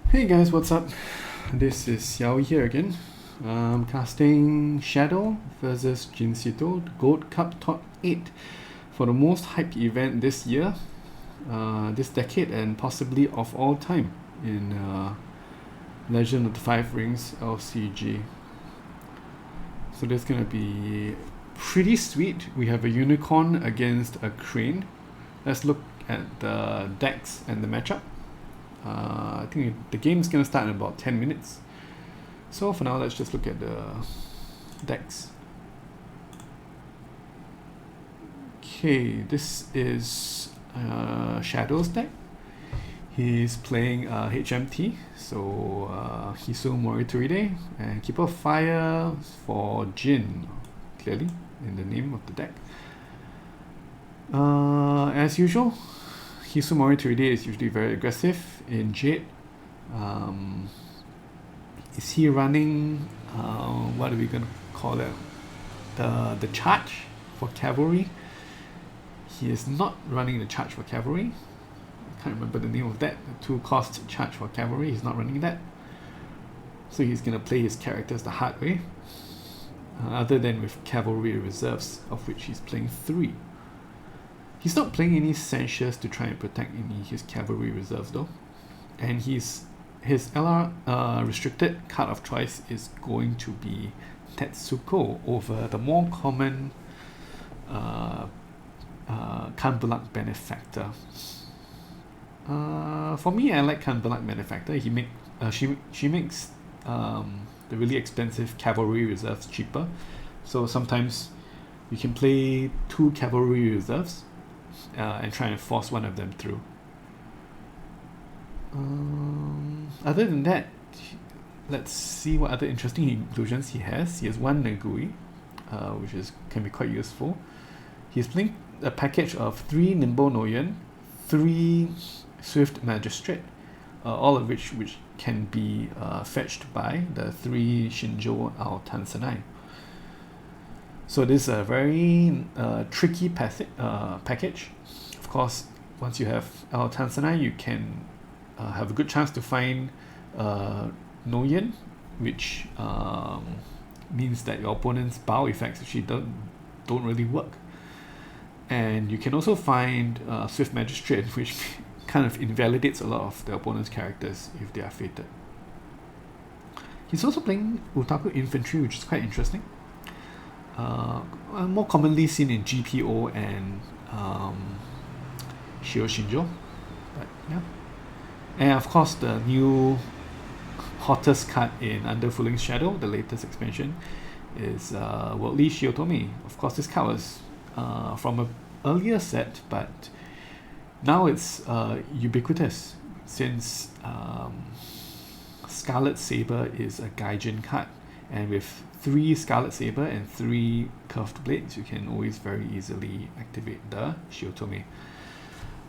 Hey guys, what's up? This is Yao here again. Casting Shadow versus Djinncito, the Gold Cup Top 8 for the most hyped event this year, this decade, and possibly of all time in Legend of the Five Rings LCG. So this is gonna be pretty sweet. We have a unicorn against a crane. Let's look at the decks and the matchup. I think the game is going to start in about 10 minutes. So for now, let's just look at the decks. Okay, this is Shadow's deck. He's playing HMT, so Hisu Morituride, and Keeper of Fire for Jin, clearly in the name of the deck. As usual, Hisu Morituride is usually very aggressive in Jade. Is he running, what are we going to call it? The charge for cavalry? He is not running the charge for cavalry. I can't remember the name of that. The 2-cost charge for cavalry. He's not running that. So he's going to play his characters the hard way. Other than with cavalry reserves, of which he's playing 3. He's not playing any censures to try and protect his cavalry reserves though. And his LR restricted card of choice is going to be Tetsuko over the more common Kanbulak Benefactor. For me, I like Kanbulak Benefactor. She makes the really expensive cavalry reserves cheaper. So sometimes you can play 2 cavalry reserves and try and force one of them through. Other than that, let's see what other interesting inclusions he has. He has 1 Negui, which can be quite useful. He's playing a package of 3 Nimble Noyan, 3 Swift Magistrate, all of which can be fetched by the 3 Shinjo Ao Tansanai. So this is a very tricky package. Of course, once you have Ao Tansanai, you can have a good chance to find Noyan, which means that your opponent's bow effects actually don't really work. And you can also find Swift Magistrate, which kind of invalidates a lot of the opponent's characters if they are fated. He's also playing Utaku Infantry, which is quite interesting. More commonly seen in GPO and Shio Shinjo. But yeah. And of course, the new hottest card in Under Fulling Shadow, the latest expansion, is Worldly Shiotomi. Of course, this card was from an earlier set, but now it's ubiquitous since Scarlet Saber is a Gaijin card, and with 3 Scarlet Saber and 3 Curved Blades, you can always very easily activate the Shiotomi.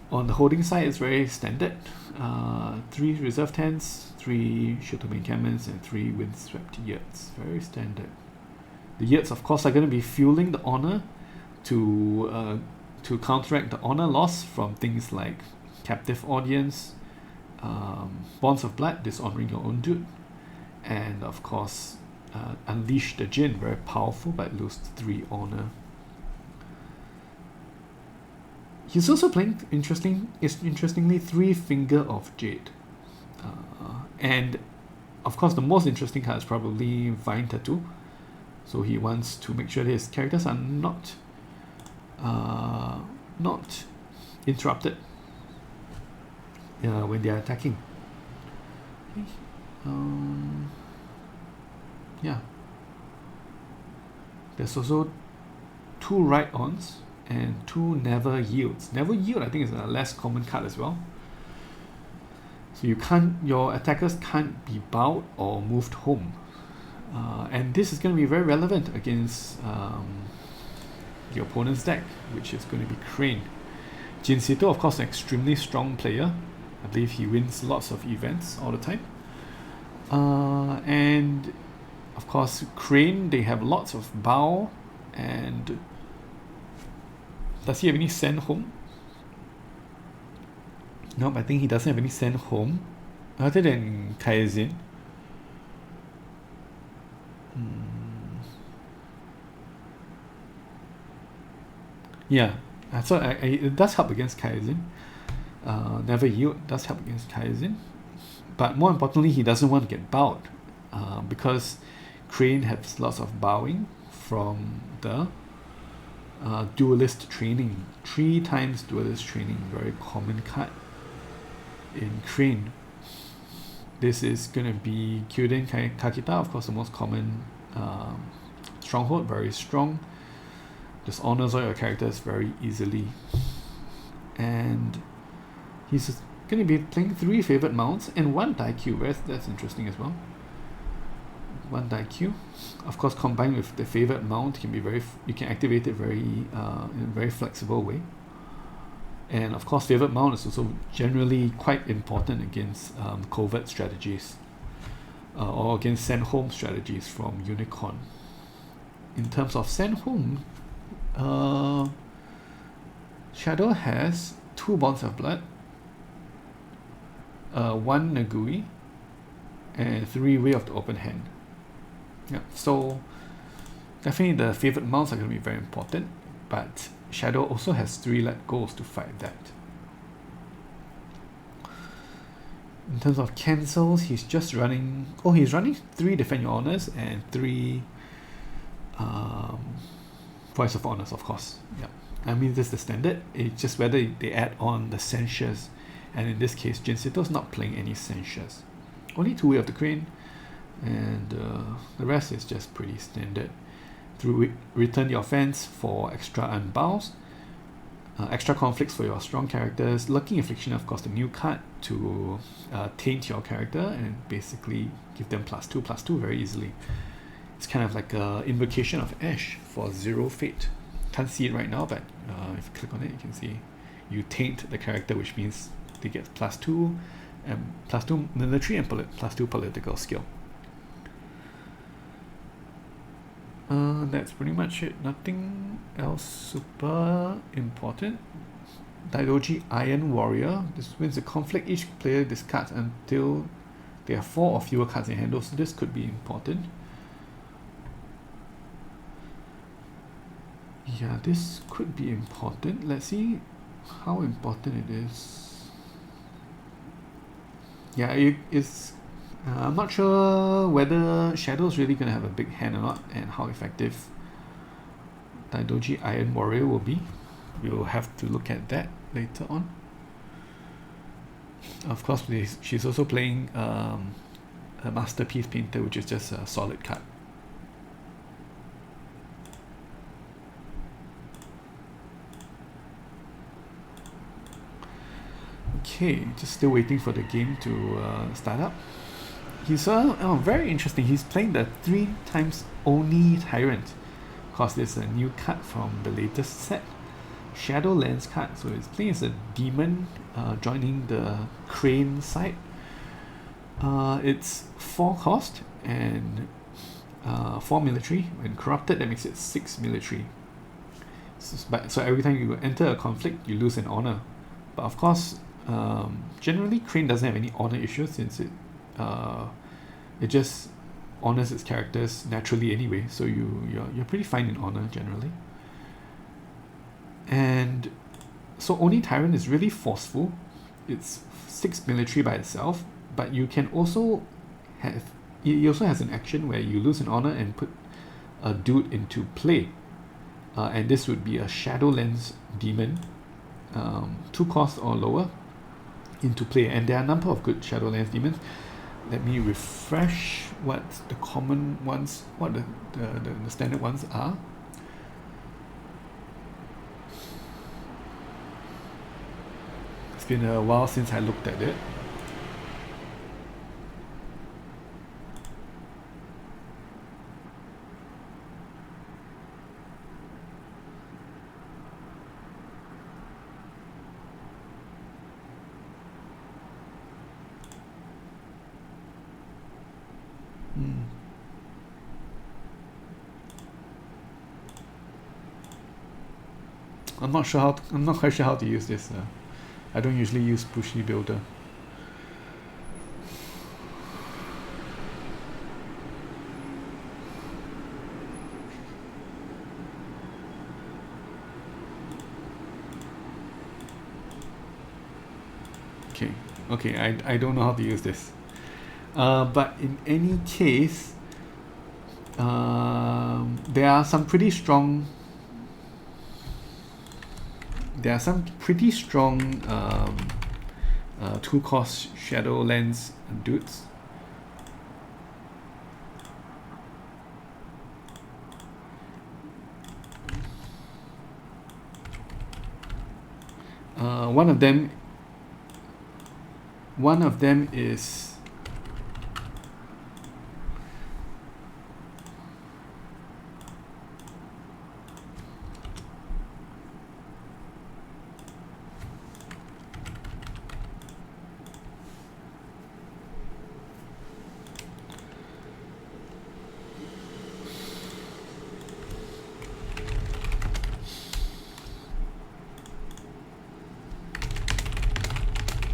On the holding side, it's very standard. 3 Reserve Tents, 3 Shiotomi Encampments, and 3 Windswept Yurts. Very standard. The Yurts, of course, are going to be fueling the honor to counteract the honor loss from things like Captive Audience, Bonds of Blood, dishonoring your own dude, and of course, Unleash the Djinn, very powerful but lose 3 honor. He's also playing interestingly 3 Finger of Jade, and of course the most interesting card is probably Vine Tattoo. So he wants to make sure that his characters are not interrupted when they are attacking. Okay. Yeah. There's also 2 Ride-Ons and 2 Never Yields. Never Yield, I think, is a less common card as well. So your attackers can't be bowed or moved home. And this is going to be very relevant against your opponent's deck, which is going to be Crane. Djinncito, of course, an extremely strong player. I believe he wins lots of events all the time. And of course, Crane, they have lots of bow. And does he have any send home? Nope, I think he doesn't have any send home. other than Kaizen. Yeah, so it does help against Kaizen. Never Yield does help against Kaizen. But more importantly, he doesn't want to get bowed because Crane has lots of bowing from the duelist training. 3 times duelist training, very common card in Crane. This is going to be Kyuden Kakita, of course, the most common stronghold, very strong. Dishonors all your characters very easily. And he's going to be playing 3 favorite mounts and 1 Daikyu. That's interesting as well. 1 Daikyu. Of course, combined with the favorite mount, can be you can activate it very in a very flexible way. And of course, favorite mount is also generally quite important against covert strategies or against send home strategies from Unicorn. In terms of send home, Shadow has 2 Bonds of Blood, 1 Nagui, and 3 Way of the Open Hand. Yeah, so definitely the favorite mounts are going to be very important, but Shadow also has 3 let goes to fight that. In terms of cancels, he's just running. He's running 3 Defend Your Honors and 3 Voice of Honors, of course. Yeah, I mean this is the standard. It's just whether they add on the censures, and in this case, Djinncito's not playing any censures. Only 2 Way of the Crane, and the rest is just pretty standard. Through Return the Offense for extra unbows, extra conflicts for your strong characters, Lurking Affliction, of course, the new card to taint your character and basically give them +2/+2 very easily. It's kind of like an Invocation of Ash for 0 Fate. Can't see it right now, but if you click on it, you can see you taint the character, which means they get +2 and +2 military and +2 political skill. That's pretty much it. Nothing else super important. Daidoji Iron Warrior. This wins the conflict. Each player discards until they have 4 or fewer cards in hand. So this could be important. Yeah, this could be important. Let's see how important it is. Yeah, it's I'm not sure whether Shadow's really going to have a big hand or not, and how effective Daidoji Iron Warrior will be. We'll have to look at that later on. Of course, she's also playing a Masterpiece Painter, which is just a solid card. Okay, just still waiting for the game to start up. He's very interesting. He's playing the 3 times Oni Tyrant. Of course, there's a new card from the latest set, Shadowlands card. So he's playing as a demon, joining the Crane side. It's 4 cost and 4 military. When corrupted, that makes it 6 military. So every time you enter a conflict, you lose an honor. But of course, generally Crane doesn't have any honor issues, since it just honors its characters naturally anyway, so you're pretty fine in honor generally. And so Oni Tyrant is really forceful. It's 6 military by itself, but you can also have, it also has an action where you lose an honor and put a dude into play, and this would be a Shadowlands demon, 2 cost or lower, into play. And there are a number of good Shadowlands demons. Let me refresh what the common ones, what the standard ones are. It's been a while since I looked at it. I'm not quite sure how to use this. I don't usually use Pushy Builder. Okay, I don't know how to use this. But in any case, there are some pretty strong two-cost shadow lens dudes. One of them is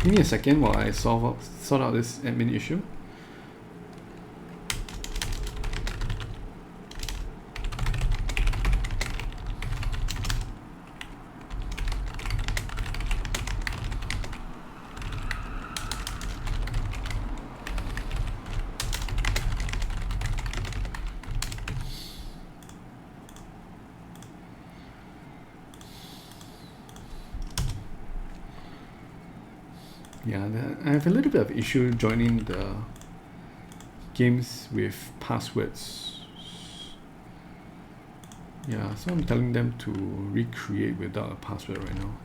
give me a second while I sort out this admin issue. Yeah, I have a little bit of issue joining the games with passwords. Yeah, so I'm telling them to recreate without a password right now.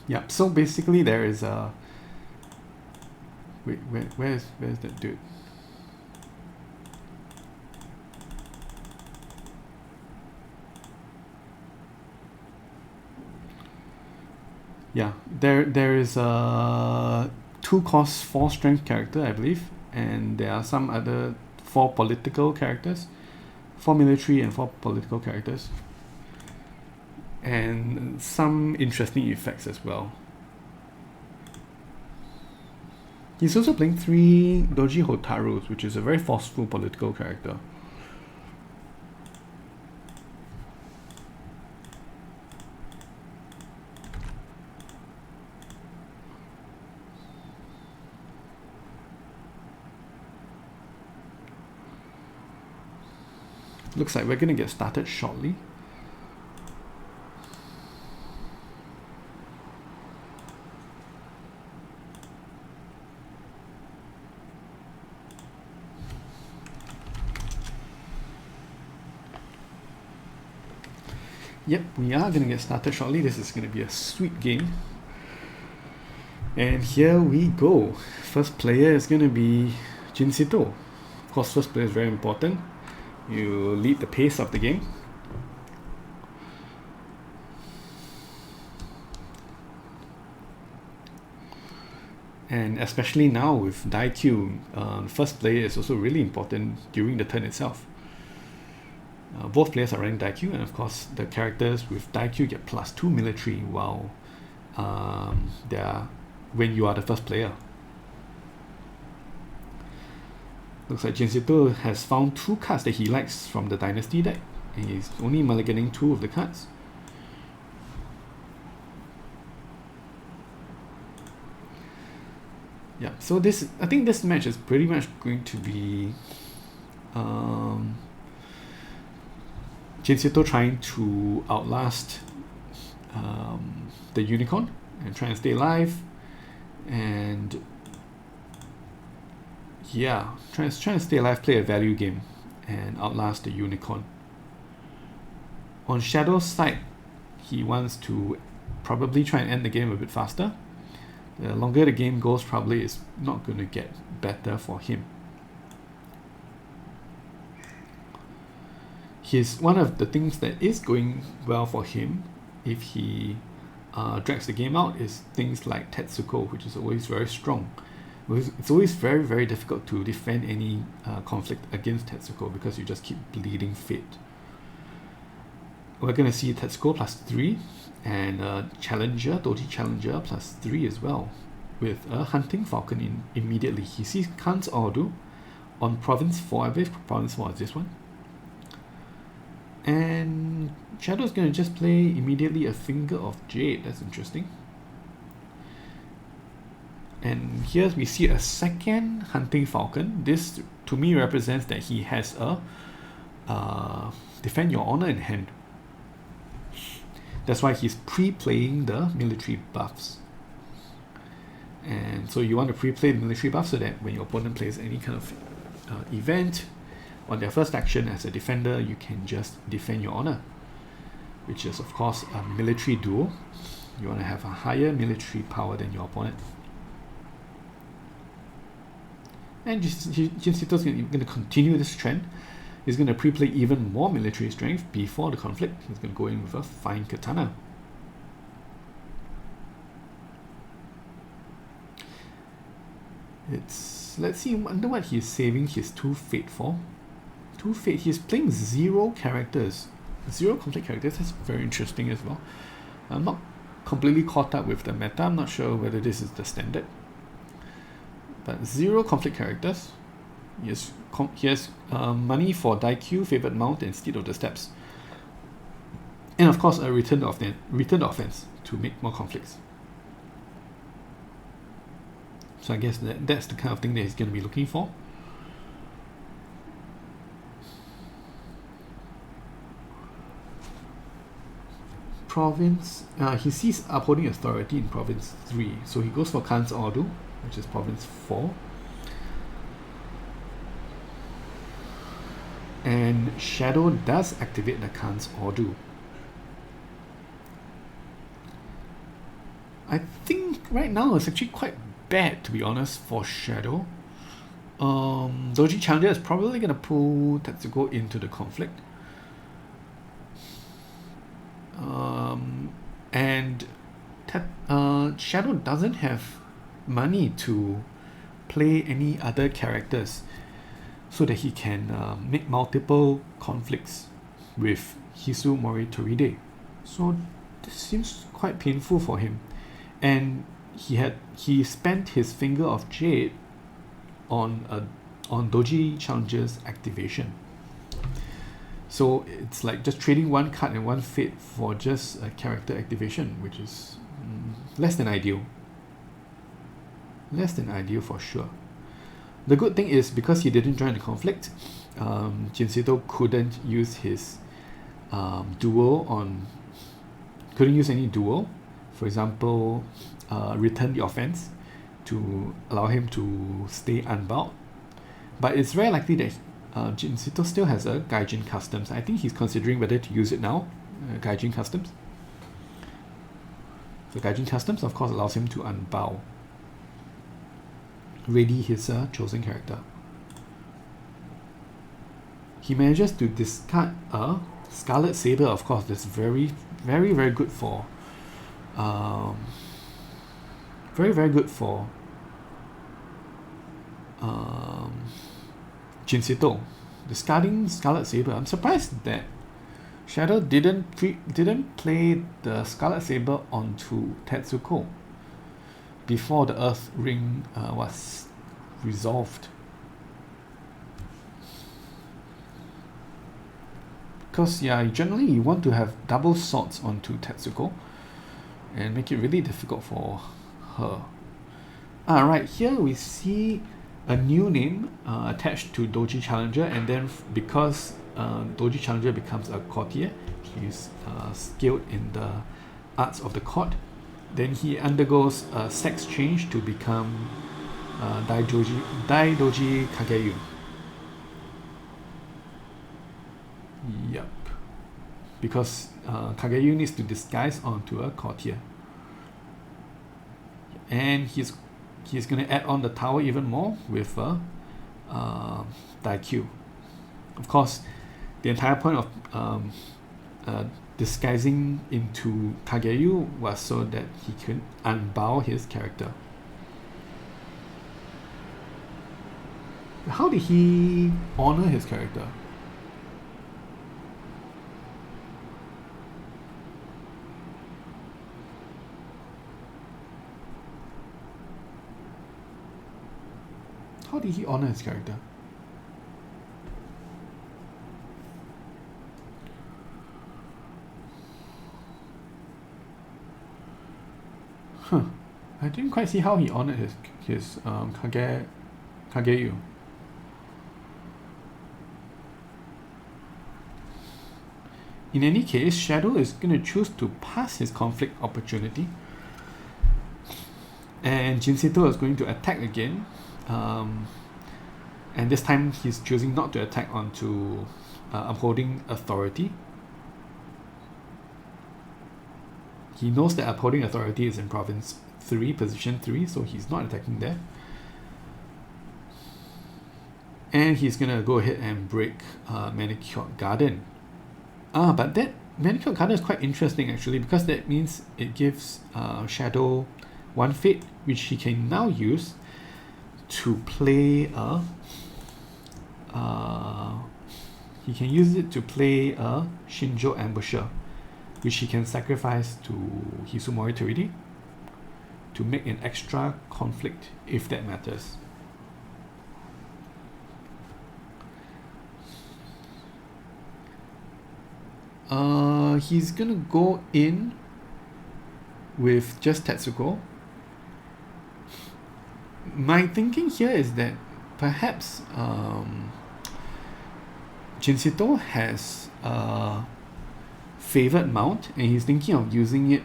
Yep. So basically, there is a wait. Where's that dude? Yeah, there is a 2-cost 4-strength character, I believe, and there are some other 4 political characters, 4 military and 4 political characters, and some interesting effects as well. He's also playing 3 Doji Hotarus, which is a very forceful political character. Looks like we're gonna get started shortly. Yep, we are going to get started shortly. This is going to be a sweet game. And here we go. First player is going to be Djinncito. Of course, first player is very important. You lead the pace of the game. And especially now with Daikyu, first player is also really important during the turn itself. Both players are running Daikyu, and of course the characters with Daikyu get +2 military while when you are the first player. Looks like Djinncito has found 2 cards that he likes from the Dynasty deck. He's only mulliganing 2 of the cards. Yeah, so I think this match is pretty much going to be Djinncito trying to outlast the Unicorn and try and stay alive, and yeah, trying to stay alive, play a value game and outlast the Unicorn. On Shadow's side, he wants to probably try and end the game a bit faster. The longer the game goes, probably it's not going to get better for him. one of the things that is going well for him if he drags the game out is things like Tetsuko, which is always very strong. It's always very, very difficult to defend any conflict against Tetsuko because you just keep bleeding fit. We're going to see Tetsuko +3 and Doji Challenger +3 as well, with a Hunting Falcon immediately. He sees Khan's Ordu on Province 4, I believe Province 4 is this one. And Shadow's going to just play immediately a Finger of Jade. That's interesting. And here we see a second Hunting Falcon. This to me represents that he has a Defend Your Honor in hand. That's why he's pre-playing the military buffs. And so you want to pre-play the military buff so that when your opponent plays any kind of event, on their first action as a defender, you can just defend your honor, which is of course a military duel. You want to have a higher military power than your opponent. And Djinncito is going to continue this trend. He's going to pre-play even more military strength before the conflict. He's going to go in with a Fine Katana. Let's see, I wonder what he's saving his 2 Fate for. 2 Fate, he's playing 0 characters. 0 conflict characters, that's very interesting as well. I'm not completely caught up with the meta, I'm not sure whether this is the standard. But 0 conflict characters. He has money for Daikyu, Favored Mount, and Steed of the Steppes. And of course a return to offense to make more conflicts. So I guess that's the kind of thing that he's going to be looking for. Province, he sees upholding authority in Province 3. So he goes for Khan's Ordu, which is Province 4. And Shadow does activate the Khan's Ordu. I think right now it's actually quite bad, to be honest, for Shadow. Doji Challenger is probably going to pull Tetsuko into the conflict. And Shadow doesn't have money to play any other characters so that he can make multiple conflicts with Hisu Mori-Toride. So this seems quite painful for him. And he spent his Finger of Jade on Doji Challenger's activation. So it's like just trading 1 card and 1 Fate for just a character activation, which is less than ideal. Less than ideal for sure. The good thing is because he didn't join the conflict, Djinncito couldn't use his couldn't use any duel. For example, return the offense to allow him to stay unbound. But it's very likely that Djinncito still has a Gaijin Customs. I think he's considering whether to use it now, Gaijin Customs. So Gaijin Customs of course allows him to unbow. Ready his chosen character. He manages to discard a Scarlet Saber, of course. That's very, very, very good for Djinncito. Discarding Scarlet Saber. I'm surprised that Shadow didn't play the Scarlet Saber onto Tetsuko before the Earth Ring was resolved. Because generally you want to have double swords onto Tetsuko and make it really difficult for her. Right here we see a new name attached to Doji Challenger, and then because Doji Challenger becomes a courtier, he's skilled in the arts of the court, then he undergoes a sex change to become Daidoji Kageyu. Yep. Because Kageyu needs to disguise onto a courtier. And he's going to add on the tower even more with Daikyu. Of course, The entire point of disguising into Kageyu was so that he could unbow his character. How did he honor his character? How did he honor his character? Huh. I didn't quite see how he honored his Kageyu. In any case, Shadow is going to choose to pass his conflict opportunity, and Djinncito is going to attack again, and this time he's choosing not to attack onto upholding authority. He knows that upholding authority is in province 3, position 3, so he's not attacking there. And he's gonna go ahead and break Manicured Garden. But that Manicured Garden is quite interesting actually, because that means it gives Shadow 1 fate, which he can now use to play a he can use it to play a Shinjo Ambusher, which he can sacrifice to Hisumori Toridi to make an extra conflict if that matters. He's gonna go in with just Tetsuko. My thinking here is that perhaps Djinncito has a favored mount and he's thinking of using it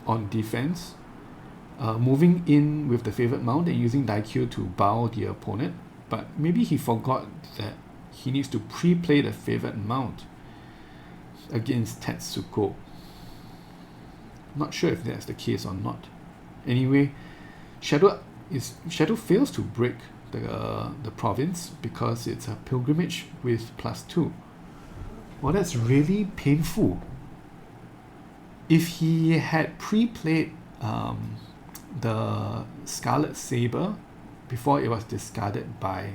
on defense, moving in with the favored mount and using Daikyu to bow the opponent, but maybe he forgot that he needs to pre-play the favored mount against Tetsuko. Not sure if that's the case or not. Anyway, Shadow fails to break the province because it's a pilgrimage with +2. Well, that's really painful. If he had pre-played the Scarlet Saber before it was discarded by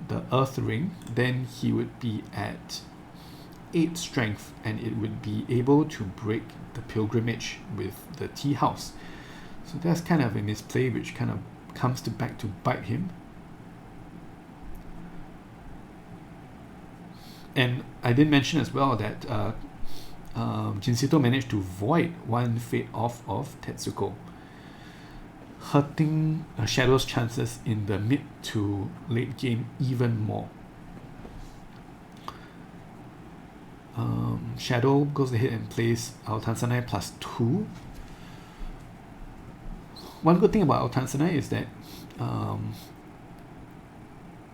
the Earth Ring, then he would be at 8 strength and it would be able to break the pilgrimage with the tea house. So that's kind of a misplay which kind of comes back to bite him. And I did mention as well that Djinncito managed to void 1 fate off of Tetsuko, hurting Shadow's chances in the mid to late game even more. Shadow goes ahead and plays Altansanai +2. One good thing about Altansanai is that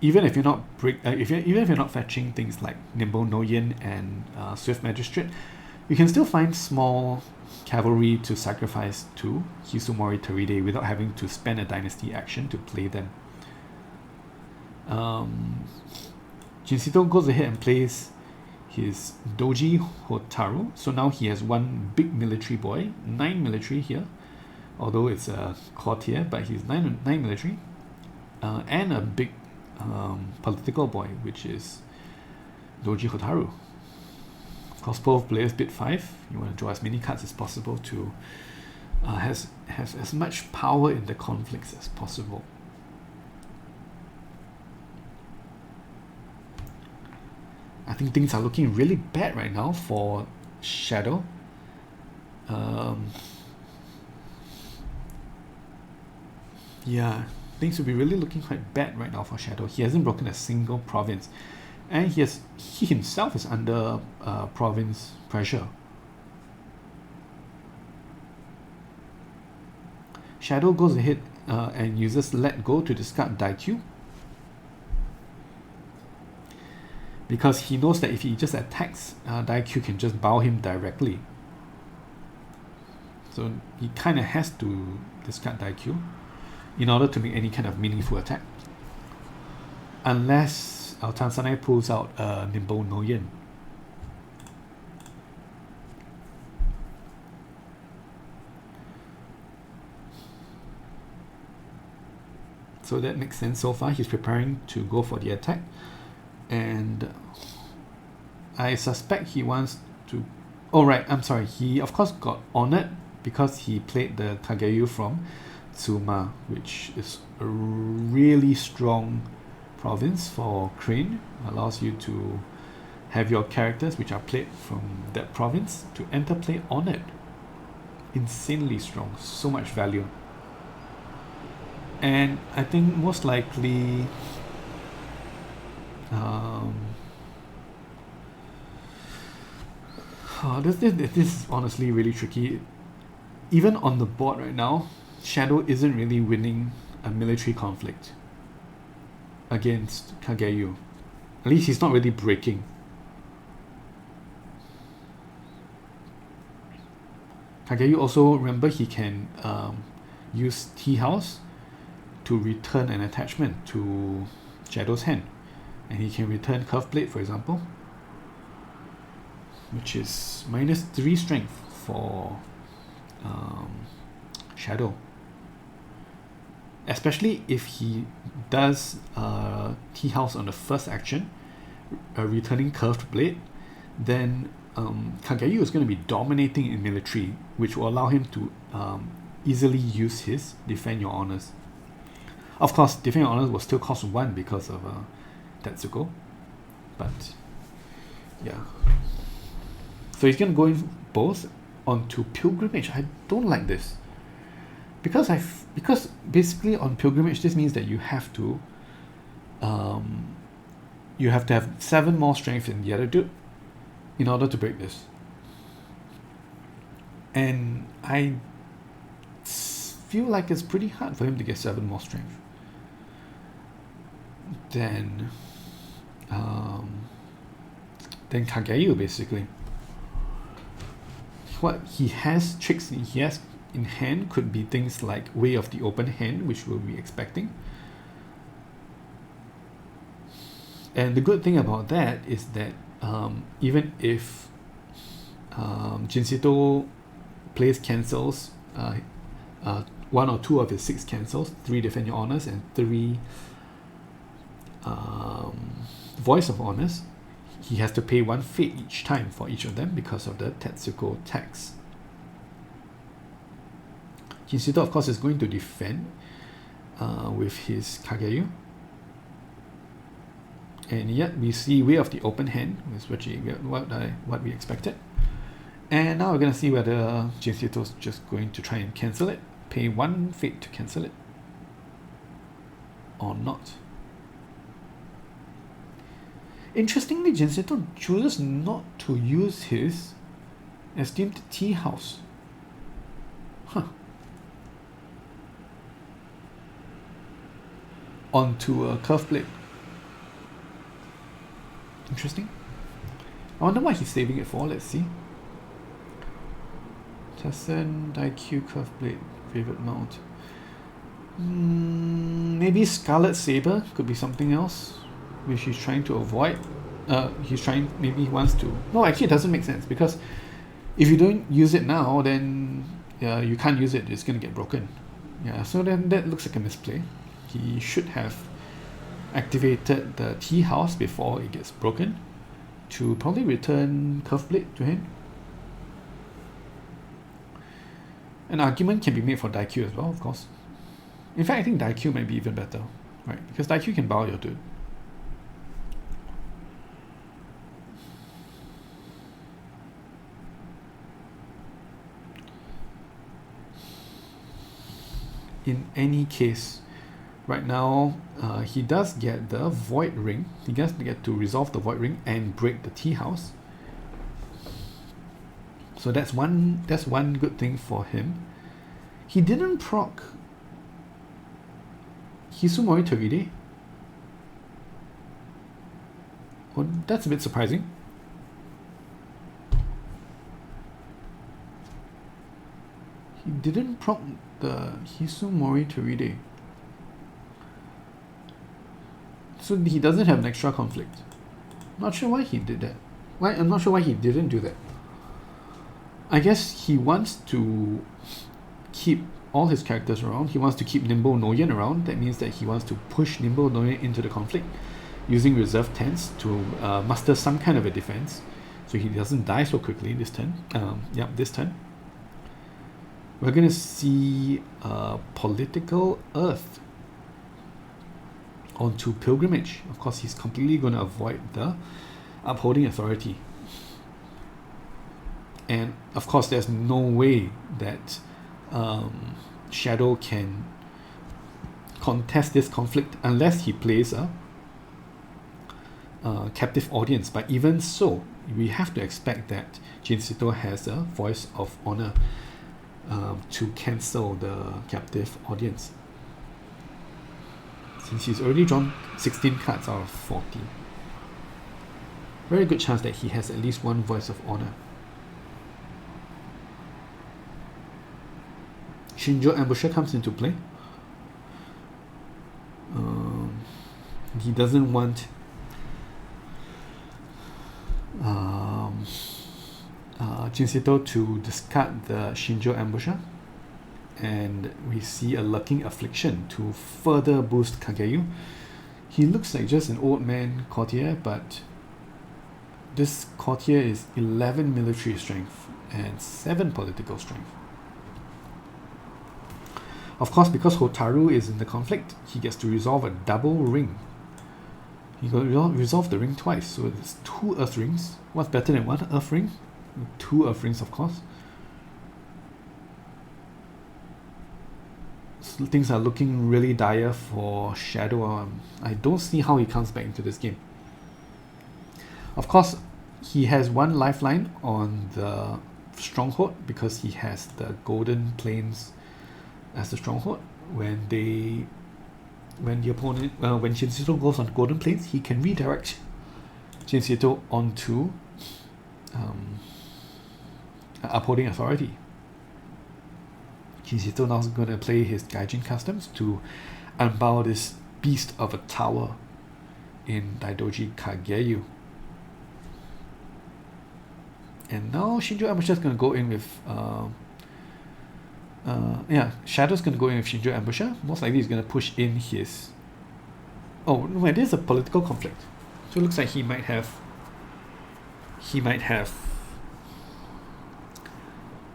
even if you're not even if you're not fetching things like Nimble Noyin and Swift Magistrate, you can still find small cavalry to sacrifice to Hisumori Toride without having to spend a dynasty action to play them. Djinncito goes ahead and plays his Doji Hotaru, so now he has 1 big military boy, 9 military here, although it's a courtier, but he's 9 military, and a big political boy, which is Doji Hotaru. Of course, both players bid 5. You want to draw as many cards as possible to have as much power in the conflicts as possible. I think things are looking really bad right now for Shadow. Yeah, things will be really looking quite bad right now for Shadow. He hasn't broken a single province, and he himself is under province pressure. Shadow goes ahead and uses Let Go to discard Daikyu, because he knows that if he just attacks, Daikyu can just bow him directly. So he kind of has to discard Daikyu in order to make any kind of meaningful attack. Unless our Tansanai pulls out Nimble no Yin. So that makes sense so far. He's preparing to go for the attack. And I suspect he wants to... Oh, right, I'm sorry. He, of course, got honored because he played the Kageyu from Tsuma, which is a really strong province for Crane. Allows you to have your characters, which are played from that province, to enter play honored. Insanely strong. So much value. And I think most likely this is honestly really tricky. Even on the board right now, Shadow isn't really winning a military conflict against Kageyu. At least he's not really breaking. Kageyu also, remember, he can use Tea House to return an attachment to Shadow's hand. And he can return Curve Blade, for example, which is -3 strength for Shadow. Especially if he does Tea House on the first action, returning Curved Blade, then Kageyu is going to be dominating in military, which will allow him to easily use his Defend Your Honors. Of course, Defend Your Honors will still cost 1 because of Tetsuko, but yeah. So he's going to go in both onto Pilgrimage. I don't like this because basically on Pilgrimage this means that you have to have 7 more strength than the other dude in order to break this. And I feel like it's pretty hard for him to get 7 more strength. Then Kageyu, basically. What he has in hand could be things like Way of the Open Hand, which we'll be expecting. And the good thing about that is that even if Djinncito plays cancels, 1 or 2 of his 6 cancels, 3 Defend Your Honors and 3 Voice of Honors, he has to pay 1 fate each time for each of them because of the Tetsuko tax. Djinncito, of course, is going to defend with his Kageyu. And yet we see Way of the Open Hand, which is what we expected. And now we're going to see whether Djinncito is just going to try and cancel it, pay 1 fate to cancel it, or not. Interestingly, Djinncito chooses not to use his esteemed Tea House. Onto a Curve Blade. Interesting. I wonder what he's saving it for. Let's see. Tessen, Daikyu, Curve Blade, favorite mount. Maybe Scarlet Saber could be something else, which he's trying to avoid. Maybe he wants to. No, actually, it doesn't make sense because if you don't use it now, then you can't use it. It's going to get broken. Yeah, so then that looks like a misplay. He should have activated the Tea House before it gets broken to probably return Curve Blade to him. An argument can be made for Daikyu as well, of course. In fact, I think Daikyu might be even better, right? Because Daikyu can bow your dude. In any case, right now, he does get the Void Ring. He does get to resolve the Void Ring and break the Tea House. So that's one good thing for him. He didn't proc Hisumori Toride. Well, that's a bit surprising. He didn't proc the Hisumori Toride. So he doesn't have an extra conflict. Not sure why he did that. I'm not sure why he didn't do that. I guess he wants to keep all his characters around. He wants to keep Nimble Noyan around. That means that he wants to push Nimble Noyan into the conflict using reserve 10s to muster some kind of a defense so he doesn't die so quickly this turn. This turn. We're going to see Political Earth onto Pilgrimage. Of course, he's completely going to avoid the Upholding Authority. And of course, there's no way that Shadow can contest this conflict unless he plays a captive audience. But even so, we have to expect that Djinncito has a voice of honor to cancel the captive audience. Since he's already drawn 16 cards out of 40. Very good chance that he has at least one voice of honor. Shinjo Ambusher comes into play. He doesn't want Djinncito to discard the Shinjo Ambusher, and we see a Lurking Affliction to further boost Kageyu. He looks like just an old man courtier, but this courtier is 11 military strength and 7 political strength. Of course, because Hotaru is in the conflict, he gets to resolve a double ring. He got to resolve the ring twice, so it's 2 Earth rings. What's better than 1 Earth ring? 2 Earth rings, of course. So things are looking really dire for Shadow. I don't see how he comes back into this game. Of course, he has 1 lifeline on the Stronghold because he has the Golden Plains as the Stronghold. When Djinncito goes on Golden Plains, he can redirect Djinncito onto Upholding Authority. Djinncito now is going to play his Gaijin Customs to unbow this beast of a tower in Daidoji Kageyu. And now Shinjo Ambusher is going to go in with Shadow's going to go in with Shinjo Ambusher. Most likely he's going to push in his... Oh, no, it is a political conflict. So it looks like he might have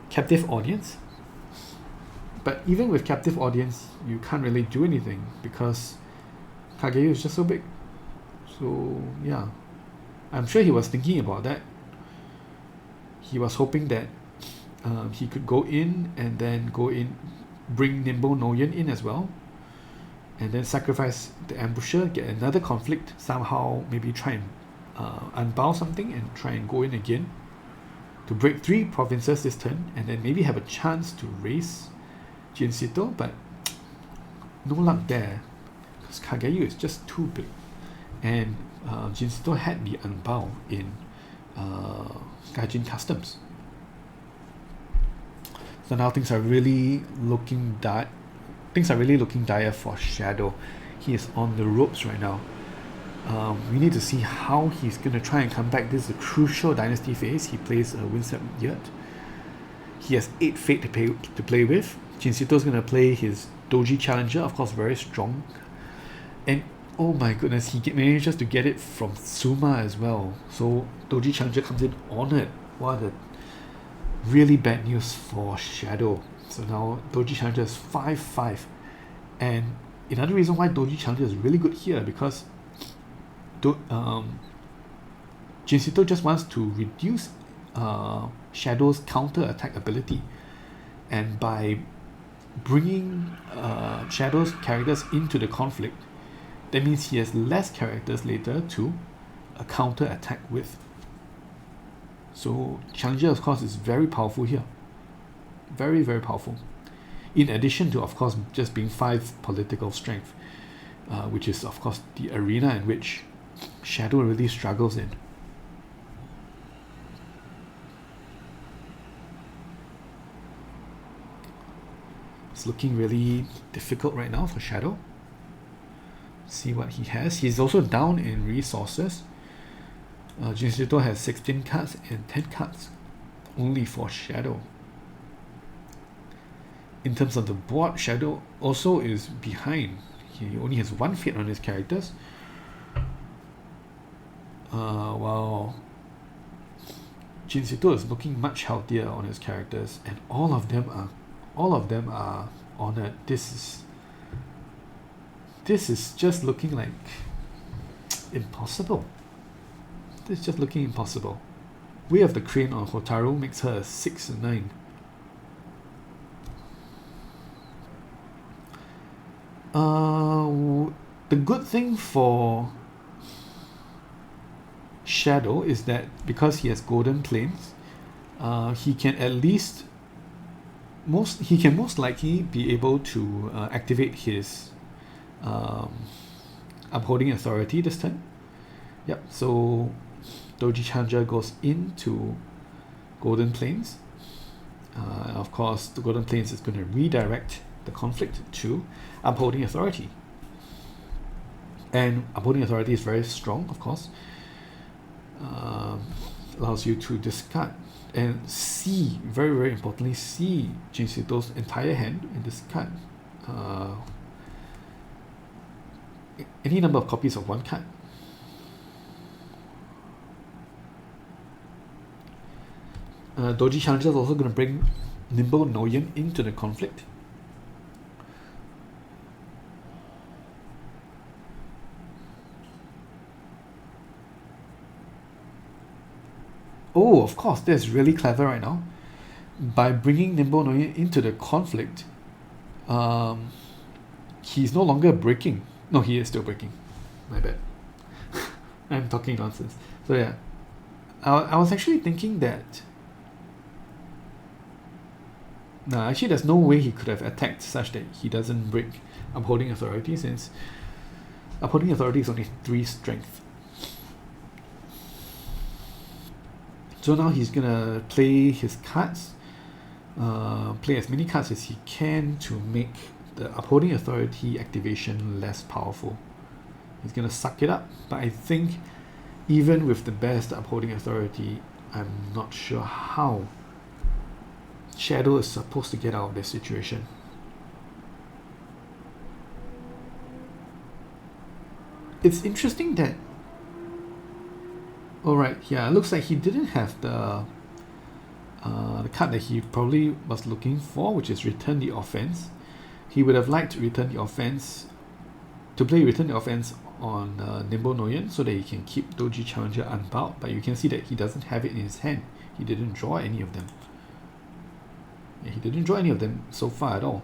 captive audience. But even with captive audience, you can't really do anything because Kageyu is just so big. So yeah, I'm sure he was thinking about that. He was hoping that he could go in and then bring Nimble Noyan in as well, and then sacrifice the Ambusher, get another conflict, somehow maybe try and unbow something and try and go in again to break 3 provinces this turn, and then maybe have a chance to raise Djinncito, but no luck there because Kageyu is just too big, and Djinncito had the unbow in Gaijin Customs. So now things are really looking dire for Shadow. He is on the ropes right now. We need to see how he's going to try and come back. This is a crucial dynasty phase. He plays a Winsep Yurt. He has 8 Fate to play with. Djinncito is going to play his Doji Challenger, of course very strong. And oh my goodness, he manages to get it from Suma as well. So Doji Challenger comes in honored. What a really bad news for Shadow. So now Doji Challenger is 5-5. And another reason why Doji Challenger is really good here, because Djinncito just wants to reduce Shadow's counter attack ability, and by bringing Shadow's characters into the conflict, that means he has less characters later to counter attack with. So Challenger, of course, is very powerful here. Very, very powerful. In addition to, of course, just being 5 political strength, which is, of course, the arena in which Shadow really struggles in. It's looking really difficult right now for Shadow. see what he has. He's also down in resources. Djinncito has 16 cards and 10 cards only for Shadow. In terms of the board, Shadow also is behind. He only has 1 fate on his characters. While Djinncito is looking much healthier on his characters, and all of them are honored. This is just looking like impossible. This is just looking impossible. We have the Crane on Hotaru, makes her a 6/9. The good thing for Shadow is that because he has Golden Plains, he can at least most likely be able to activate his Upholding Authority this turn. Yep, so Doji Challenger goes into Golden Plains. Of course, the Golden Plains is going to redirect the conflict to Upholding Authority. And Upholding Authority is very strong, of course. Allows you to discard and see, very, very importantly, see Djinncito's entire hand and discard any number of copies of 1 card. Doji Challenger is also going to bring Nimble Noyan into the conflict. Oh, of course, that's really clever right now. By bringing Nimble Noyan into the conflict, he's no longer breaking. No, he is still breaking. My bad. I'm talking nonsense. So yeah, I was actually thinking that no, actually there's no way he could have attacked such that he doesn't break Upholding Authority, since Upholding Authority is only 3 strength. So now he's gonna play his cards, play as many cards as he can to make the Upholding Authority activation less powerful. He's gonna suck it up, but I think even with the best Upholding Authority, I'm not sure how Shadow is supposed to get out of this situation. It's interesting that alright, yeah, it looks like he didn't have the card that he probably was looking for, which is Return the Offense. He would have liked Return the Offense to play Return the Offense on Nimble Noyan so that he can keep Doji Challenger unbound, but you can see that he doesn't have it in his hand. He didn't draw any of them. Yeah, he didn't draw any of them so far at all.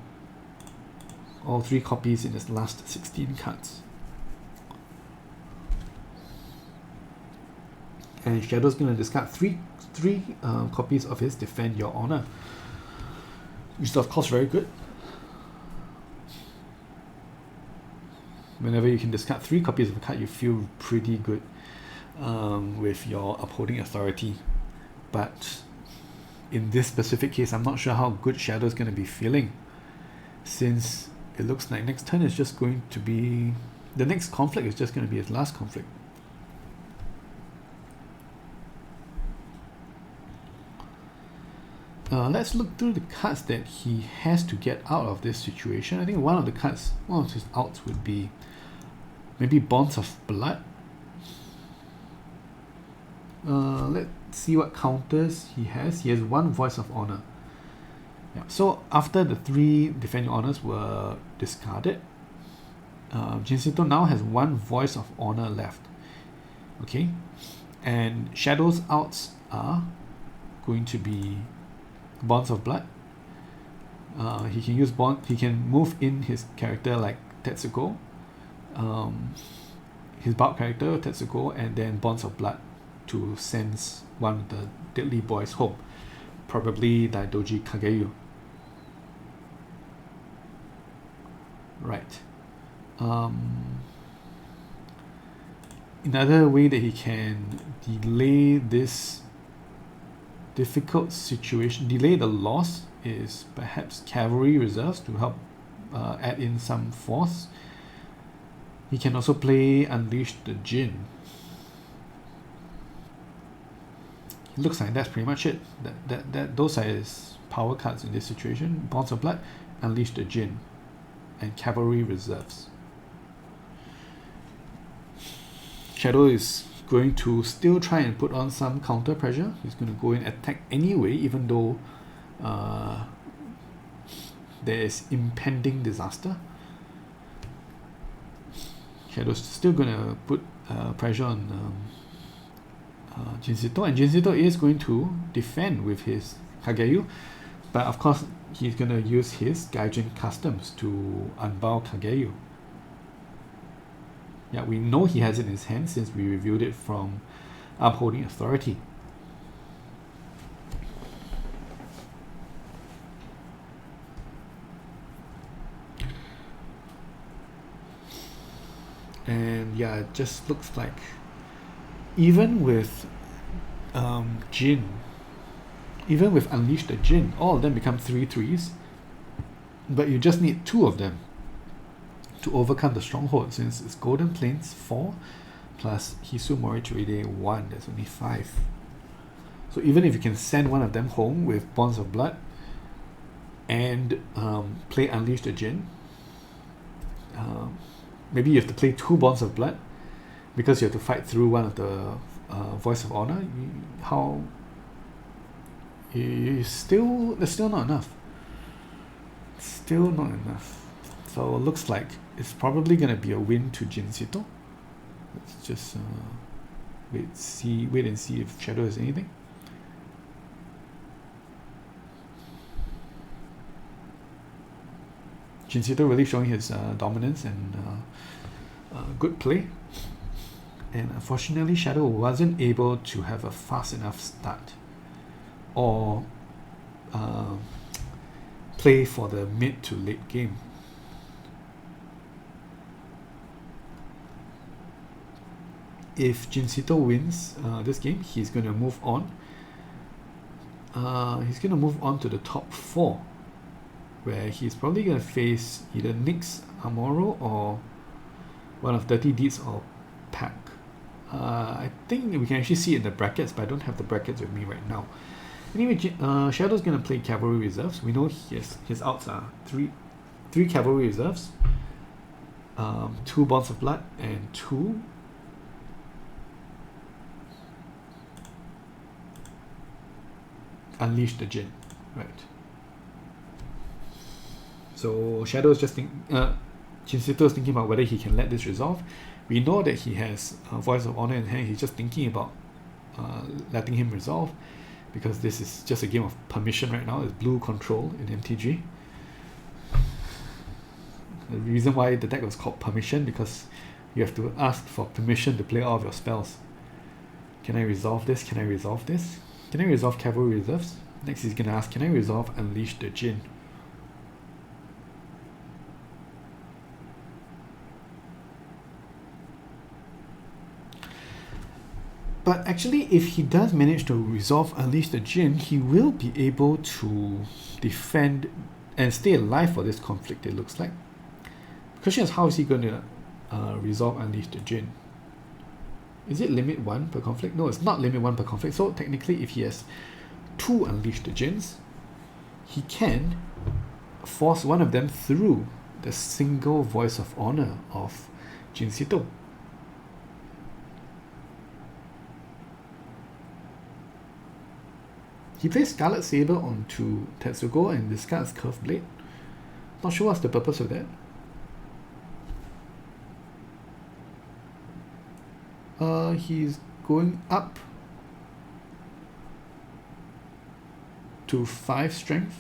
All 3 copies in his last 16 cards. And Shadow's going to discard three copies of his Defend Your Honor, which is of course very good. Whenever you can discard 3 copies of a card, you feel pretty good with your Upholding Authority. But in this specific case, I'm not sure how good Shadow's going to be feeling, since it looks like next turn is just going to be, the next conflict is just going to be his last conflict. Let's look through the cards that he has to get out of this situation. I think one of his outs would be maybe Bonds of Blood. Let's see what counters he has. He has 1 Voice of Honor. Yeah. So after the 3 Defend Your Honors were discarded, Djinncito now has 1 Voice of Honor left. Okay, and Shadow's outs are going to be Bonds of Blood. He can use he can move in his character like Tetsuko, his bulk character Tetsuko, and then Bonds of Blood to send one of the Deadly Boys home, probably Daidoji Kageyu. Right. Another way that he can delay this difficult situation, delay the loss, is perhaps Cavalry Reserves to help add in some force. He can also play Unleash the Djinn. Looks like that's pretty much it. Those are his power cards in this situation. Bonds of Blood, Unleash the Djinn, and Cavalry Reserves. Shadow is going to still try and put on some counter pressure. He's going to go in attack anyway, even though there is impending disaster. Shadow's still going to put pressure on Djinncito, and Djinncito is going to defend with his Kageyu, but of course he's going to use his Gaijin Customs to unbow Kageyu. Yeah, we know he has it in his hand since we reviewed it from Upholding Authority. And yeah, it just looks like even with Djinn, even with Unleash the Djinn, all of them become 3/3s, but you just need 2 of them to overcome the stronghold, since it's Golden Plains 4 plus Hisumori Churide 1, there's only 5. So even if you can send one of them home with Bonds of Blood and play Unleash the Djinn, maybe you have to play 2 Bonds of Blood because you have to fight through one of the Voice of Honor. There's still not enough. Still not enough. So it looks like it's probably going to be a win to Djinncito. Let's just wait and see if Shadow has anything. Djinncito really showing his dominance and good play. And unfortunately, Shadow wasn't able to have a fast enough start or play for the mid to late game. If Djinncito wins this game, he's going to move on. He's going to move on to the top 4, where he's probably going to face either Nyx, Amuro, or one of Dirty Deeds or Pack. I think we can actually see it in the brackets, but I don't have the brackets with me right now. Anyway, Shadow's going to play Cavalry Reserves. We know his outs are three Cavalry Reserves, 2 Bonds of Blood, and 2 Unleash the Djinn. Right. So Shadow is just Djinncito is thinking about whether he can let this resolve. We know that he has Voice of Honor in hand. He's just thinking about letting him resolve, because this is just a game of permission right now. It's blue control in MTG. The reason why the deck was called Permission, because you have to ask for permission to play all of your spells. Can I resolve this? Can I resolve this? Can I resolve Cavalry Reserves? Next he's going to ask, can I resolve Unleash the Djinn? But actually, if he does manage to resolve Unleash the Djinn, he will be able to defend and stay alive for this conflict, it looks like. The question is, how is he going to resolve Unleash the Djinn? Is it limit 1 per conflict? No, it's not limit 1 per conflict. So technically, if he has 2 Unleash the Djinns, he can force one of them through the single Voice of Honor of Djinncito. He plays Scarlet Saber onto Tetsugo and discards Curved Blade. Not sure what's the purpose of that. He's going up to 5 strength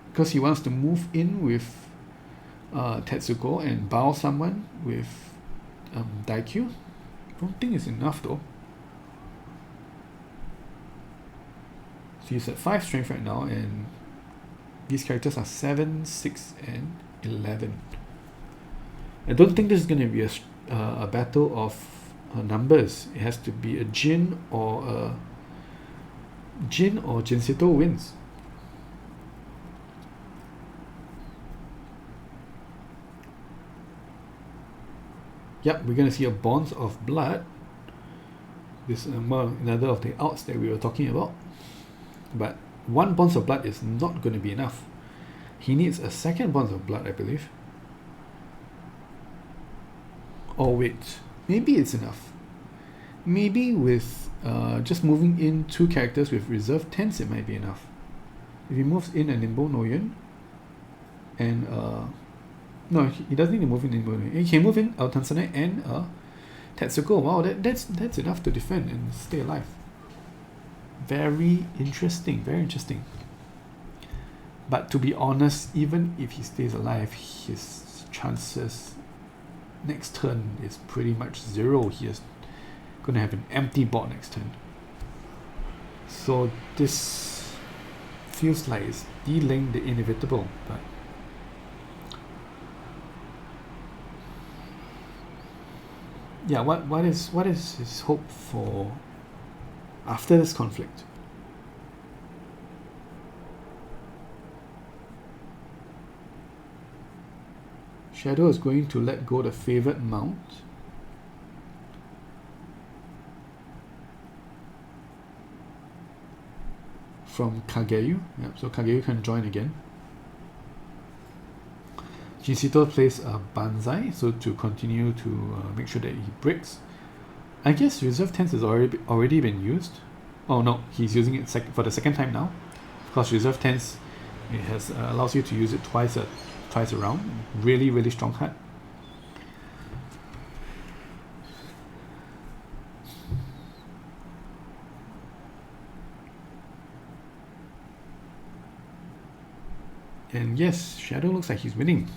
because he wants to move in with Tetsugo and bow someone with Daikyu. Don't think it's enough though. So he's at 5 strength right now, and these characters are 7, 6, and 11. I don't think this is going to be a battle of numbers. It has to be a Djinn or Djinncito wins. Yep, we're going to see a Bonds of Blood. This is another of the outs that we were talking about. But one Bonds of Blood is not going to be enough. He needs a second Bonds of Blood, I believe. Oh wait, maybe it's enough. Maybe with just moving in 2 characters with reserve 10s, it might be enough. If he moves in a Nimbo Noyun, and no, he doesn't need to move in Nimbo Noyun. He can move in Tansane and Tetsuko. Wow, that's enough to defend and stay alive. Very interesting, very interesting. But to be honest, even if he stays alive, his chances next turn is pretty much 0. He is going to have an empty board next turn. So this feels like it's delaying the inevitable, but yeah, what is his hope for after this conflict? Shadow is going to let go the favored mount. From Kageyu. Yep, so Kageyu can join again. Djinncito plays a Banzai, so to continue to make sure that he breaks. I guess reserve 10s has already been used. Oh no, he's using it for the second time now. Of course, reserve 10s, it has allows you to use it twice around. Really, really strong card. And yes, Shadow looks like he's winning.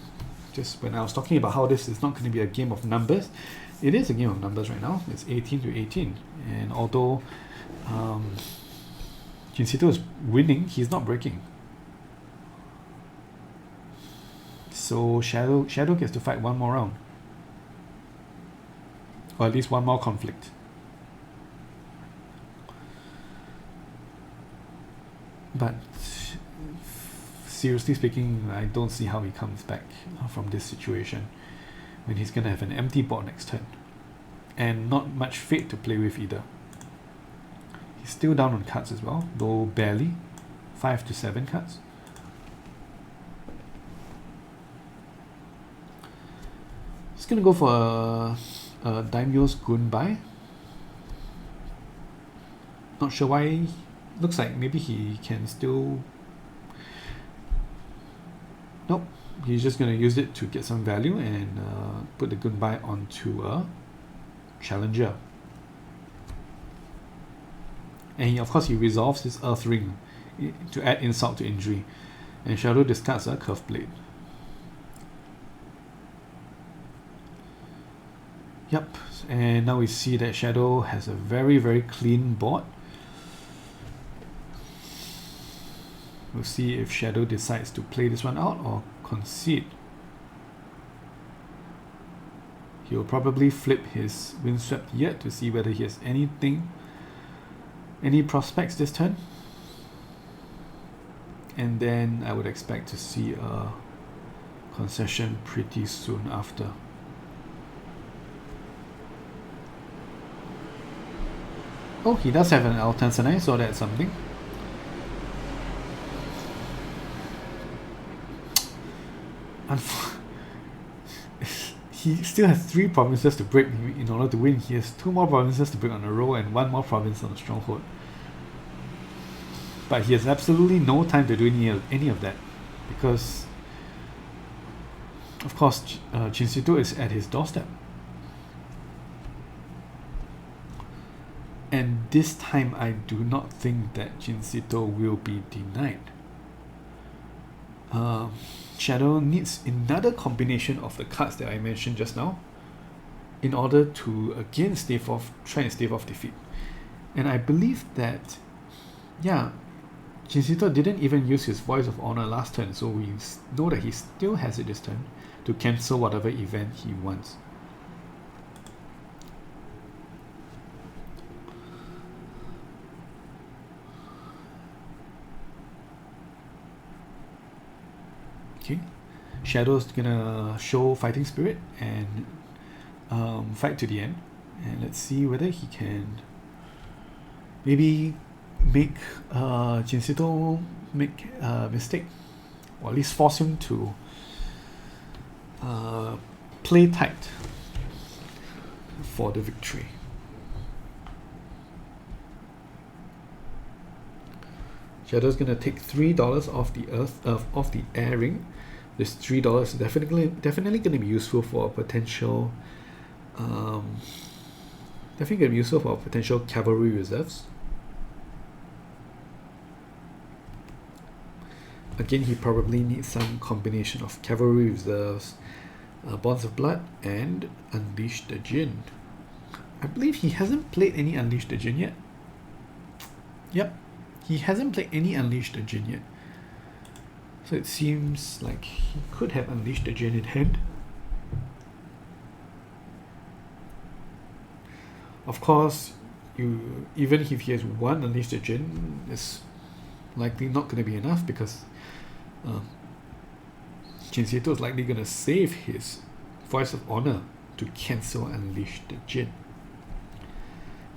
Just when I was talking about how this is not going to be a game of numbers, it is a game of numbers right now. It's 18-18, and although Djinncito is winning, he's not breaking. So Shadow gets to fight one more round, or at least one more conflict. But seriously speaking, I don't see how he comes back from this situation when he's going to have an empty board next turn and not much fate to play with either. He's still down on cards as well, though barely. 5 to 7 cards. He's going to go for a Daimyo's Gunbai. Not sure why. Looks like maybe he can still... Nope, he's just going to use it to get some value and put the Gunbai onto a Challenger. And of course he resolves his Earth Ring to add insult to injury. And Shadow discards a Curved Blade. Yep, and now we see that Shadow has a very, very clean board. We'll see if Shadow decides to play this one out or concede. He'll probably flip his Windswept yet to see whether he has any prospects this turn. And then I would expect to see a concession pretty soon after. Oh, he does have an L10, so that's something. He still has 3 provinces to break in order to win. He has 2 more provinces to break on a roll and 1 more province on a stronghold. But he has absolutely no time to do any of that, because of course Djinncito is at his doorstep. And this time I do not think that Djinncito will be denied. Shadow needs another combination of the cards that I mentioned just now in order to again try and stave off defeat. And I believe that, yeah, Djinncito didn't even use his Voice of Honor last turn, so we know that he still has it this turn to cancel whatever event he wants. Okay, Shadow's gonna show Fighting Spirit and fight to the end, and let's see whether he can maybe make Djinncito make a mistake, or at least force him to play tight for the victory. Shadow's gonna take $3 off the off the air ring. This $3 is definitely gonna be useful for a potential potential cavalry reserves. Again, he probably needs some combination of cavalry reserves, Bonds of Blood, and Unleash the Djinn. I believe he hasn't played any Unleash the Djinn yet. Yep, he hasn't played any Unleash the Djinn yet. So it seems like he could have Unleashed the Djinn in hand. Of course, even if he has one Unleashed the Djinn, it's likely not going to be enough, because Djinncito is likely going to save his Voice of Honor to cancel Unleash the Djinn.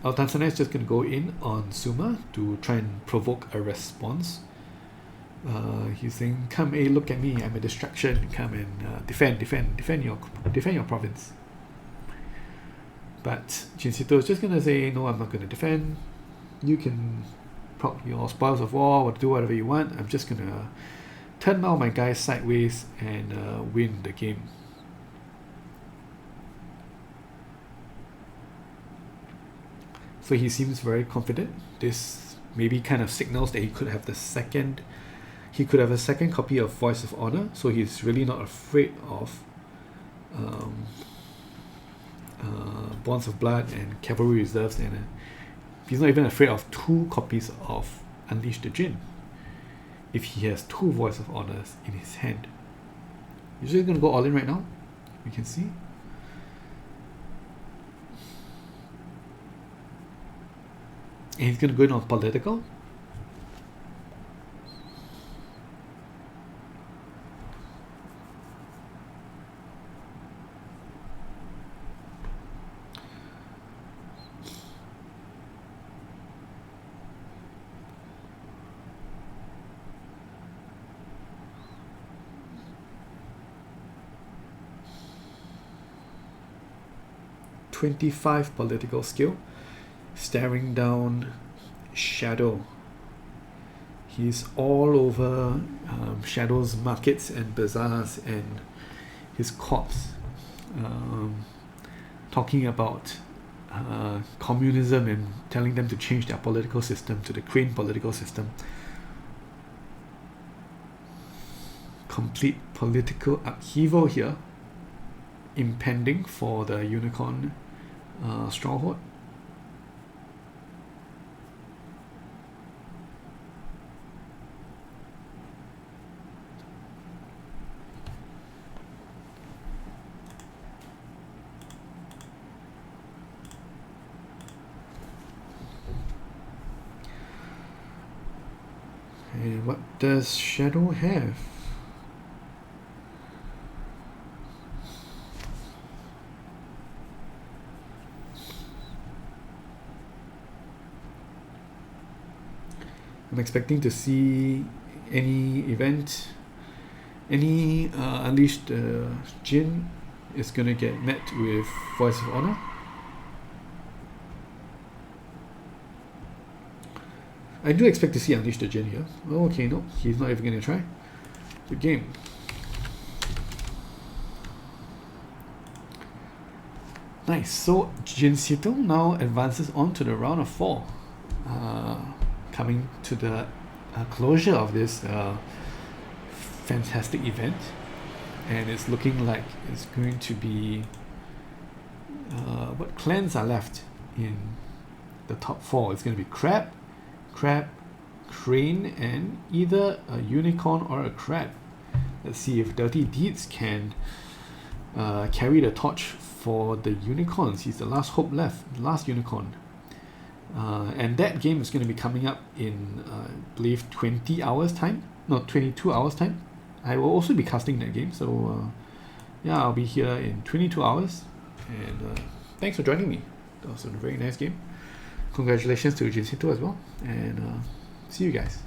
Tansana is just going to go in on Suma to try and provoke a response. He's saying, "Come, hey, look at me! I'm a distraction. Come and defend your province." But Djinncito is just going to say, "No, I'm not going to defend. You can proc your spoils of war or do whatever you want. I'm just going to turn all my guys sideways and win the game." So he seems very confident. This maybe kind of signals that he could have a second copy of Voice of Honor. So he's really not afraid of Bonds of Blood and Cavalry Reserves, and he's not even afraid of 2 copies of Unleash the Djinn if he has 2 Voice of Honors in his hand. He's just going to go all in right now. You can see. And he's going to go in on political. .25 political skill, staring down Shadow. He's all over Shadow's markets and bazaars and his courts, talking about communism and telling them to change their political system to the Crane political system. Complete political upheaval here impending for the Unicorn stronghold. And what does Shadow have? I'm expecting to see any event, any Unleashed Djinn is going to get met with Voice of Honor. I do expect to see Unleashed the Djinn here. Oh, okay, no, he's not even going to try. Good game. Nice. So Djinncito now advances on to the round of 4. Coming to the closure of this fantastic event, and it's looking like it's going to be what clans are left in the top 4. It's going to be Crab, Crane, and either a Unicorn or a Crab. Let's see if Dirty Deeds can carry the torch for the Unicorns. He's the last hope left, the last Unicorn. And that game is going to be coming up in, I believe, 20 hours time. No, 22 hours time. I will also be casting that game. So, yeah, I'll be here in 22 hours. And thanks for joining me. That was a very nice game. Congratulations to Djinncito as well. And see you guys.